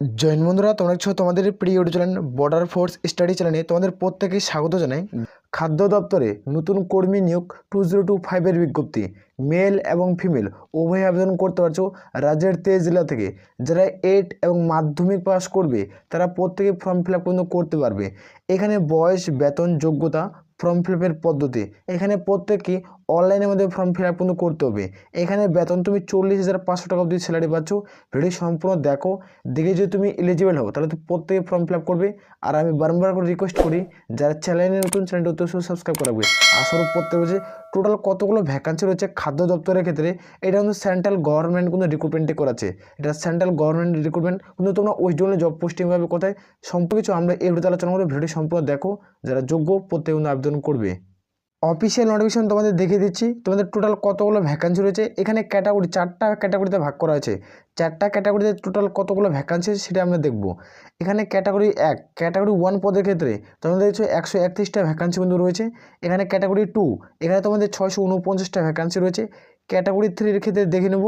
জৈন বন্ধুরা, তোমরা দেখছো তোমাদের প্রিয় YouTube channel border force study চ্যানেলে তোমাদের প্রত্যেকেই স্বাগত জানাই। খাদ্য দপ্তরে নতুন কর্মী নিয়োগ 2025-এর বিজ্ঞপ্তি। মেল এবং ফিমেল উভয় আবেদন করতে পারছো রাজ্যের 23 জেলা থেকে। যারা 8 এবং মাধ্যমিক পাস করবে তারা প্রত্যেকে ফর্ম ফিল আপ করতে পারবে। এখানে বয়স, বেতন, যোগ্যতা, ফর্ম ফিল আপের পদ্ধতি, এখানে প্রত্যেকেই অনলাইনের মধ্যে ফর্ম ফিল আপ করতে হবে। এখানে বেতন তুমি 40,500 টাকা অবধি স্যালারি পাচ্ছ। ভিডিও সম্পূর্ণ দেখো, দেখে যদি তুমি এলিজিবল হও তাহলে তো প্রত্যেকে ফর্ম ফিল আপ করবে। আর আমি বারবার করে রিকোয়েস্ট করি, যারা চ্যানেলে নতুন চ্যানেলটা অবশ্যই সাবস্ক্রাইব করে রাখবে। আসলে প্রত্যেক বছর টোটাল কতগুলো ভ্যাকান্সি রয়েছে খাদ্য দপ্তরের ক্ষেত্রে, এটা কিন্তু সেন্ট্রাল গভর্নমেন্ট কিন্তু রিক্রুটমেন্টে করাচ্ছে। এটা সেন্ট্রাল গভর্নমেন্ট রিক্রুটমেন্ট, কিন্তু তোমরা ওয়েস্ট বেঙ্গলে জব পোস্টিং পাবে কোথায়, সম্পূর্ণ কিছু আমরা এই ভিডিওতে আলোচনা করে ভিডিও সম্পূর্ণ দেখো। যারা যোগ্য প্রত্যেকে কিন্তু আবেদন করবে। অফিসিয়াল নোটিফিকেশন তোমাদের দেখিয়ে দিচ্ছি। তোমাদের টোটাল কতগুলো ভ্যাকান্সি রয়েছে, এখানে ক্যাটাগরি 4টা ক্যাটাগরিতে ভাগ করা হয়েছে। 4টা ক্যাটাগরিতে টোটাল কতগুলো ভ্যাকান্সি সেটা আমরা দেখব। এখানে ক্যাটাগরি 1, ক্যাটাগরি 1 পদের ক্ষেত্রে তোমরা দেখছো 131টা ভ্যাকান্সি কিন্তু রয়েছে। এখানে ক্যাটাগরি 2, এখানে তোমাদের 649টা ভ্যাকান্সি রয়েছে। ক্যাটাগরি 3-এর ক্ষেত্রে দেখে নেব।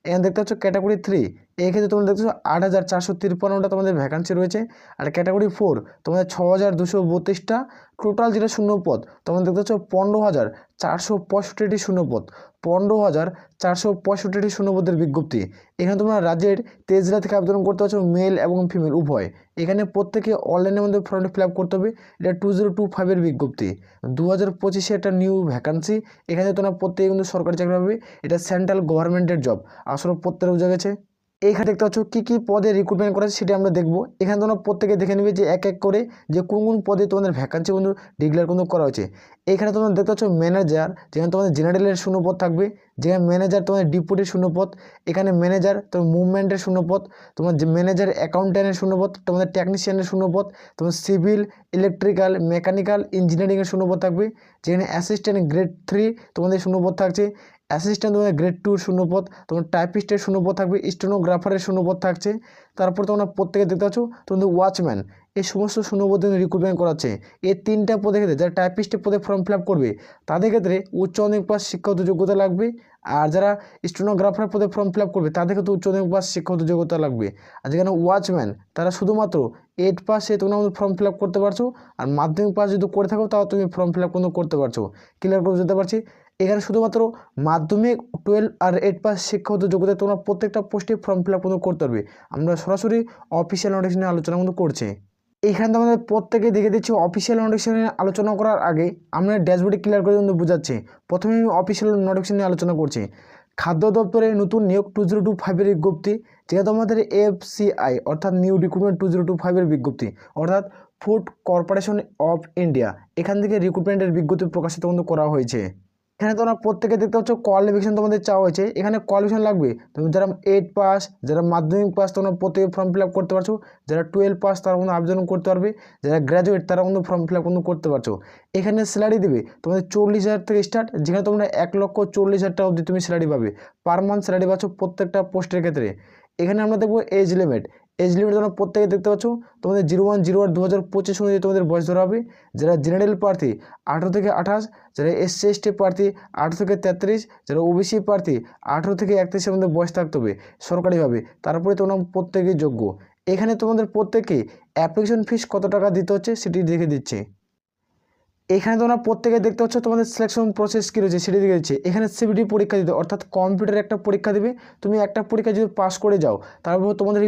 এখানে দেখতে পাচ্ছ ক্যাটাগরি 3, এই ক্ষেত্রে তোমরা দেখছো 8,453টা তোমাদের ভ্যাকান্সি রয়েছে। আর ক্যাটাগরি 4 তোমাদের 6,232টা। টোটাল যেটা শূন্যপদ তোমরা দেখতে পাচ্ছ 15,465টি শূন্যপদ। 15,465টি শূন্যপদের বিজ্ঞপ্তি। এখানে তোমরা রাজ্যের 23 জেলা থেকে আবেদন করতে পারছো, মেল এবং ফিমেল উভয়। এখানে প্রত্যেকে অনলাইনের মধ্যে ফর্ম ফিল আপ করতে হবে। এটা 2025-এর বিজ্ঞপ্তি, 2025-এ একটা নিউ ভ্যাকান্সি। এখানে তোমরা প্রত্যেকে কিন্তু সরকারি চাকরি পাবে। এটা সেন্ট্রাল গভর্নমেন্টের জব, আসলে প্রত্যেকে বোঝা গেছে। এইখানে দেখতে পাচ্ছ কী কী পদে রিক্রুটমেন্ট করেছে সেটা আমরা দেখবো। এখানে তোমরা প্রত্যেকে দেখে নেবে যে এক এক করে যে কোন কোন পদে তোমাদের ভ্যাকান্সি কিন্তু ডিক্লেয়ার কিন্তু করা হয়েছে। এইখানে তোমরা দেখতে পাচ্ছ ম্যানেজার, যেখানে তোমাদের জেনারেলের শূন্যপদ থাকবে। যেখানে ম্যানেজার তোমাদের ডিপুটির শূন্যপদ। এখানে ম্যানেজার তোমার মুভমেন্টের শূন্যপদ। তোমার যে ম্যানেজার অ্যাকাউন্ট্যান্টের শূন্যপদ, তোমাদের টেকনিশিয়ানের শূন্যপদ, তোমার সিভিল, ইলেকট্রিক্যাল, মেকানিক্যাল, ইঞ্জিনিয়ারিংয়ের শূন্যপদ থাকবে। যেখানে অ্যাসিস্ট্যান্ট গ্রেড 3 তোমাদের শূন্যপদ থাকছে। অ্যাসিস্ট্যান্ট তোমাদের গ্রেড 2 শূন্যপদ, তোমার টাইপিস্টের শূন্যপদ থাকবে, স্টেনোগ্রাফারের শূন্যপদ থাকছে। তারপর তোমরা প্রত্যেকে দেখতে পাচ্ছ তোমাদের ওয়াচম্যান, এই সমস্ত শূন্যপদ রিক্রুটমেন্ট করাচ্ছে। এই 3টা পদের ক্ষেত্রে যারা টাইপিস্টের পদে ফর্ম ফিল আপ করবে তাদের ক্ষেত্রে উচ্চ মাধ্যমিক পাস শিক্ষাগত যোগ্যতা লাগবে। আর যারা স্টেনোগ্রাফার পদে ফর্ম ফিল আপ করবে তাদের ক্ষেত্রে উচ্চ মাধ্যমিক পাস শিক্ষাগত যোগ্যতা লাগবে। আর যেখানে ওয়াচম্যান তারা শুধুমাত্র 8 পাসে তোমরা ফর্ম ফিল আপ করতে পারছো। আর মাধ্যমিক পাস যদি করে থাকো তাও তুমি ফর্ম ফিল আপ করতে পারছো। ক্লিয়ার করে যেতে পারছি। এখানে শুধুমাত্র মাধ্যমিক, 12 আর 8 পাস শিক্ষাগত যোগ্যতা তোমরা প্রত্যেকটা পোস্টে ফর্ম ফিল আপ করতে পারবে। আমরা সরাসরি অফিসিয়াল নোটিফিকেশন নিয়ে আলোচনা করছি। এইখানে তো আমাদের প্রত্যেকে দেখে দিচ্ছি। অফিসিয়াল নোটিফিকেশন নিয়ে আলোচনা করার আগে আমরা ড্যাশবোর্ডে ক্লিয়ার করে বোঝাচ্ছি। প্রথমে আমি অফিসিয়াল নোটিফিকেশন নিয়ে আলোচনা করছি। খাদ্য দপ্তরে নতুন নিয়োগ 2025-এর বিজ্ঞপ্তি, যেটা তোমাদের FCI অর্থাৎ নিউ রিক্রুটমেন্ট 2025-এর বিজ্ঞপ্তি, অর্থাৎ ফুড কর্পোরেশন অফ ইন্ডিয়া, এখান থেকে রিক্রুটমেন্টের বিজ্ঞপ্তি প্রকাশিত করা হয়েছে। এখানে তোমরা প্রত্যেকে দেখতে পাচ্ছ কোয়ালিফিকেশন তোমাদের চাওয়া হয়েছে। এখানে কোয়ালিফিকেশন লাগবে তুমি যারা 8 পাস, যারা মাধ্যমিক পাস তোমরা প্রত্যেকে ফর্ম ফিল আপ করতে পারছো। যারা 12 পাস তারা কিন্তু আবেদন করতে পারবে। যারা গ্র্যাজুয়েট তারা কিন্তু ফর্ম ফিল আপ করতে পারছো। এখানে স্যালারি দেবে তোমাদের 40,000 থেকে স্টার্ট, যেখানে তোমরা 1,40,000 টাকা অবধি তুমি স্যালারি পাবে। পার মান্থ স্যালারি পাচ্ছ প্রত্যেকটা পোস্টের ক্ষেত্রে। এখানে আমরা দেখবো এজ লিমিট। এজ লিমিট তোমরা প্রত্যেকে দেখতে পাচ্ছ তোমাদের 01/01/2025 অনুযায়ী তোমাদের বয়স ধরা হবে। যারা জেনারেল প্রার্থী 18 থেকে 28, যারা SC/ST প্রার্থী 18 থেকে 33, যারা OBC প্রার্থী 18 থেকে 31-এর মধ্যে বয়স থাকতে হবে সরকারিভাবে। তারপরে তোমরা প্রত্যেকেই যোগ্য। এখানে তোমাদের প্রত্যেকে অ্যাপ্লিকেশন ফিস কত টাকা দিতে হচ্ছে সেটি দেখে দিচ্ছে। এখানে তোমরা প্রত্যেকে দেখতে পাচ্ছ তোমাদের সিলেকশন প্রসেস কী রয়েছে সেটি দেখে দিচ্ছে। এখানে CBT পরীক্ষা দিতে, অর্থাৎ কম্পিউটার একটা পরীক্ষা দেবে। তুমি একটা পরীক্ষা যদি পাস করে যাও তারপর তোমাদের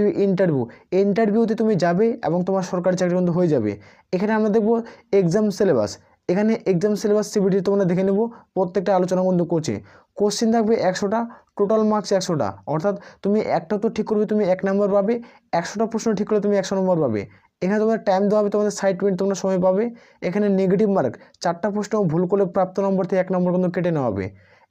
ইন্টারভিউতে তুমি যাবে এবং তোমার সরকারি চাকরি কিন্তু হয়ে যাবে। এখানে আমরা দেখব এক্সাম সিলেবাস। এখানে এক্সাম সিলেবাস CBT তোমরা দেখে নেব। প্রত্যেকটা আলোচনা কিন্তু করছি। কোশ্চেন থাকবে 100টা, টোটাল মার্কস 100টা, অর্থাৎ তুমি একটা তো ঠিক করবে তুমি 1 নম্বর পাবে। 100টা প্রশ্ন ঠিক করলে তুমি 100 নম্বর পাবে। এখানে তোমাদের টাইম দেওয়া হবে, তোমাদের 60 মিনিট তোমরা সময় পাবে। এখানে নেগেটিভ মার্ক 4টা প্রশ্ন ভুল করলে প্রাপ্ত নম্বর থেকে 1 নম্বর কিন্তু কেটে নেওয়া হবে।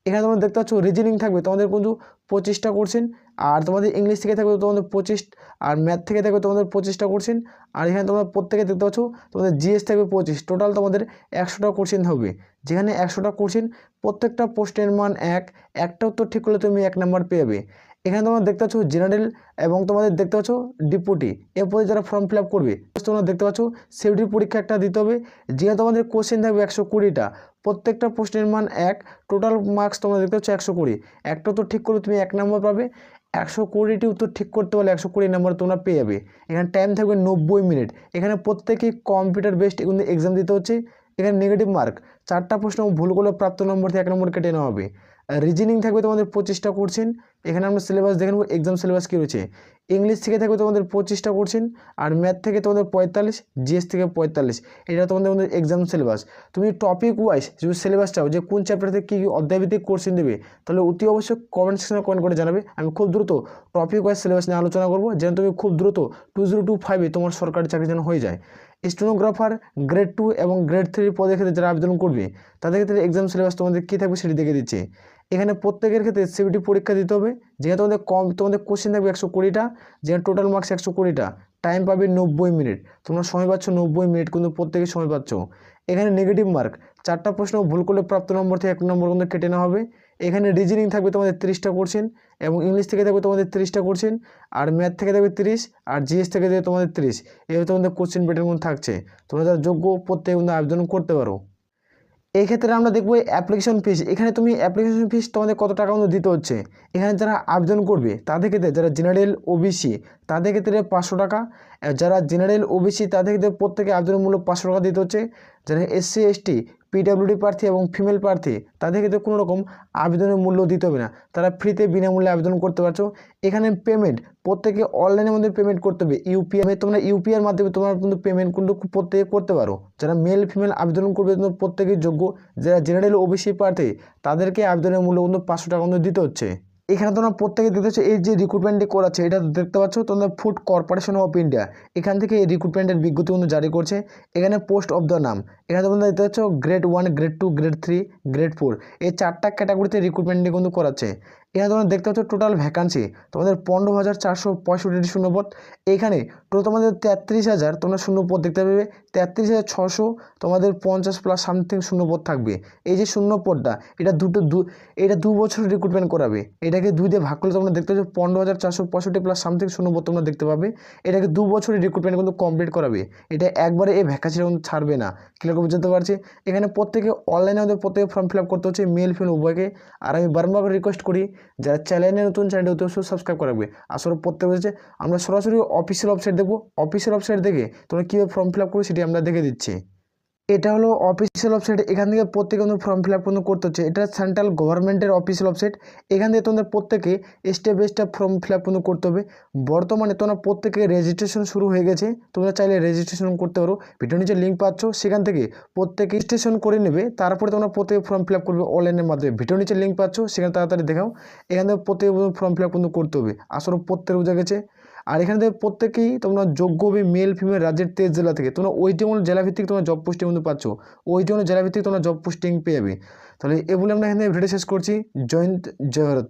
এখানে তোমরা দেখতে পাচ্ছ রিজনিং থাকবে তোমাদের কিন্তু 25টা কোশ্চেন। আর তোমাদের ইংলিশ থেকে থাকবে তোমাদের 25, আর ম্যাথ থেকে থাকবে তোমাদের 25টা কোশ্চেন। আর এখানে তোমরা প্রত্যেকে দেখতে পাচ্ছ তোমাদের GS থাকবে 25। টোটাল তোমাদের 100টা কোশ্চেন হবে। যেখানে 100টা কোশ্চেন প্রত্যেকটা প্রশ্নের মান একটা উত্তর ঠিক করলে তুমি 1 নম্বর পেয়ে যাবে। এখানে তোমরা দেখতে পাচ্ছ জেনারেল এবং তোমাদের দেখতে পাচ্ছ ডিপুটি, এরপরে যারা ফর্ম ফিল আপ করবে তোমরা দেখতে পাচ্ছ সেফটি পরীক্ষা একটা দিতে হবে। যেখানে তোমাদের কোশ্চেন থাকবে 120টা, প্রত্যেকটা প্রশ্নের মান 1, টোটাল মার্কস তোমরা দেখতে পাচ্ছ 120। একটা তো ঠিক করলে তুমি 1 নম্বর পাবে। 120টি উত্তর ঠিক করতে পারলে 120 নাম্বার তোমরা পেয়ে যাবে। এখানে টাইম থাকবে 90 মিনিট। এখানে প্রত্যেকেই কম্পিউটার বেসড কিন্তু এক্সাম দিতে হচ্ছে। এখানে নেগেটিভ মার্ক 4টা প্রশ্ন ভুল করলে প্রাপ্ত নম্বর থেকে 1 নম্বর কেটে নেওয়া হবে। রিজনিং থাকবে তোমাদের 25টা কোশ্চেন। এখানে আমরা সিলেবাস দেখে নেব এক্সাম সিলেবাস কী রয়েছে। ইংলিশ থেকে থাকবে তোমাদের 25টা কোশ্চেন, আর ম্যাথ থেকে তোমাদের 45, জিএস থেকে 45। এটা তোমাদের এক্সাম সিলেবাস। তুমি টপিক ওয়াইজ যদি সিলেবাস চাও যে কোন চ্যাপ্টার থেকে কী কী অধ্যায়ভিত্তিক কোশ্চেন দেবে, তাহলে অতি অবশ্যই কমেন্ট সেকশনে কমেন্ট করে জানাবে। আমি খুব দ্রুত টপিক ওয়াইজ সিলেবাস নিয়ে আলোচনা করবো, যেন তুমি খুব দ্রুত 2025-এ তোমার সরকারি চাকরি যেন হয়ে যায়। স্টেনোগ্রাফার গ্রেড 2 এবং গ্রেড 3 পদের ক্ষেত্রে যারা আবেদন করবে তাদের ক্ষেত্রে এক্সাম সিলেবাস তোমাদের কী থাকবে সেটি দেখে দিচ্ছে। এখানে প্রত্যেকের ক্ষেত্রে সিবিটি পরীক্ষা দিতে হবে। যেহেতু তোমাদের কোশ্চেন থাকবে 120টা, যেখানে টোটাল মার্কস 120টা, টাইম পাবে 90 মিনিট। তোমরা সময় পাচ্ছ 90 মিনিট, কিন্তু প্রত্যেকে সময় পাচ্ছ। এখানে নেগেটিভ মার্ক 4টা প্রশ্ন ভুল করলে প্রাপ্ত নম্বর থেকে 1 নম্বর কিন্তু কেটে নেওয়া হবে। এখানে রিজনিং থাকবে তোমাদের 30টা কোশ্চেন, এবং ইংলিশ থেকে থাকবে তোমাদের 30টা কোশ্চেন, আর ম্যাথ থেকে থাকবে 30, আর জিএস থেকে থাকবে তোমাদের 30। এইভাবে তোমাদের কোশ্চেন প্যাটার্ন থাকছে। তোমরা যারা যোগ্য প্রত্যেকে কিন্তু আবেদন করতে পারো। এই ক্ষেত্রে আমরা দেখবো অ্যাপ্লিকেশন ফিস। এখানে তুমি অ্যাপ্লিকেশন ফিস তোমাদের কত টাকা মতো দিতে হচ্ছে। এখানে যারা আবেদন করবে তাদের ক্ষেত্রে, যারা জেনারেল ওবিসি তাদের ক্ষেত্রে 500 টাকা। যারা জেনারেল ওবিসি তাদের ক্ষেত্রে প্রত্যেকে আবেদনের মূল্য 500 টাকা দিতে হচ্ছে। যারা এসসি এসটি পিডব্লিউডি প্রার্থী এবং ফিমেল প্রার্থী তাদের ক্ষেত্রে কোনো রকম আবেদনের মূল্য দিতে হবে না, তারা ফ্রিতে বিনামূল্যে আবেদন করতে পারছো। এখানে পেমেন্ট প্রত্যেকে অনলাইনের মধ্যে পেমেন্ট করতে হবে। ইউপিআই, তোমরা ইউপিআইয়ের মাধ্যমে তোমরা কিন্তু পেমেন্ট কিন্তু প্রত্যেকে করতে পারো। যারা মেল ফিমেল আবেদন করবে কিন্তু প্রত্যেকেই যোগ্য। যারা জেনারেল ওবিসি প্রার্থী তাদেরকে আবেদনের মূল্য কিন্তু 500 টাকা কিন্তু দিতে হচ্ছে। এখানে তোমরা প্রত্যেকে দেখতে পাচ্ছ এই যে রিক্রুটমেন্টটি করাচ্ছে, এটা দেখতে পাচ্ছ তোমরা ফুড কর্পোরেশন অফ ইন্ডিয়া এখান থেকে এই রিক্রুটমেন্টের বিজ্ঞপ্তি কিন্তু জারি করছে। এখানে পোস্ট অফ দ্য নাম, এখানে তোমরা দেখতে পাচ্ছ গ্রেড 1, গ্রেড 2, গ্রেড 3, গ্রেড 4 এই 4টা ক্যাটাগরিতে রিক্রুটমেন্টটি কিন্তু করাচ্ছে। এখানে তোমরা দেখতে পাচ্ছ টোটাল ভ্যাকান্সি তোমাদের 15,465টি শূন্যপদ। এখানে টোটাল তোমাদের 33,000 তোমরা শূন্যপদ দেখতে পাবে। 33,600 তোমাদের 50+ সামথিং শূন্যপদ থাকবে। এই যে শূন্যপদটা এটা এটা 2 বছর রিক্রুটমেন্ট করাবে। এটাকে 2 দিয়ে ভাগ করলে তোমরা দেখতে পাচ্ছ 15,465+ সামথিং শূন্যপদ তোমরা দেখতে পাবে। এটাকে 2 বছরের রিক্রুটমেন্ট কিন্তু কমপ্লিট করাবে। এটা একবারে এই ভ্যাকান্সিটা কিন্তু ছাড়বে না। ক্লিয়ার করে বুঝতে পারছি। এখানে প্রত্যেকে অনলাইনে আমাদের প্রত্যেকে ফর্ম ফিল আপ করতে হচ্ছে, মেল ফিমেল উভয়কে। আর আমি বারবার রিকোয়েস্ট করি যারা চ্যানেলে নতুন, চ্যানেলটি অতি অবশ্যই সাবস্ক্রাইব করে রাখবে। আসলে প্রত্যেক হচ্ছে আমরা সরাসরি অফিসিয়াল ওয়েবসাইট দেখবো। অফিসিয়াল ওয়েবসাইট দেখে তোমরা কীভাবে ফর্ম ফিল আপ করবে সেটি আমরা দেখে দিচ্ছি। এটা হলো অফিসিয়াল ওয়েবসাইট। এখান থেকে প্রত্যেকে তোমাদের ফর্ম ফিল আপ কিন্তু করতে হচ্ছে। এটা সেন্ট্রাল গভর্নমেন্টের অফিসিয়াল ওয়েবসাইট। এখান থেকে তোমাদের প্রত্যেকে step by step form fill up কিন্তু করতে হবে। বর্তমানে তোমরা প্রত্যেকে রেজিস্ট্রেশন শুরু হয়ে গেছে, তোমরা চাইলে রেজিস্ট্রেশন করতে পারো। ভিডিও নিচে লিঙ্ক পাচ্ছ, সেখান থেকে প্রত্যেকে রেজিস্ট্রেশন করে নেবে। তারপরে তোমরা প্রত্যেকে ফর্ম ফিল আপ করবে অনলাইনের মাধ্যমে। ভিডিও নিচে লিঙ্ক পাচ্ছ, সেখানে তাড়াতাড়ি দেখাও। এখান থেকে প্রত্যেকে ফর্ম ফিল আপ কিন্তু করতে হবে। আসলে প্রত্যেক বোঝা গেছে। আর এখান থেকে প্রত্যেকেই তোমরা যোগ্য হবে মেল ফিমেল রাজ্যের 23 জেলা থেকে। তোমরা ওইটি অনুযায়ী জেলাভিত্তিক তোমরা জব পোস্টিং কিন্তু পাচ্ছ। ওইটি অনুযায়ী জেলাভিত্তিক তোমরা জব পোস্টিং পেয়ে যাবে। তাহলে এ বলে আমরা এখানে ভিডিও শেষ করছি। জয় হিন্দ, জয় ভারত।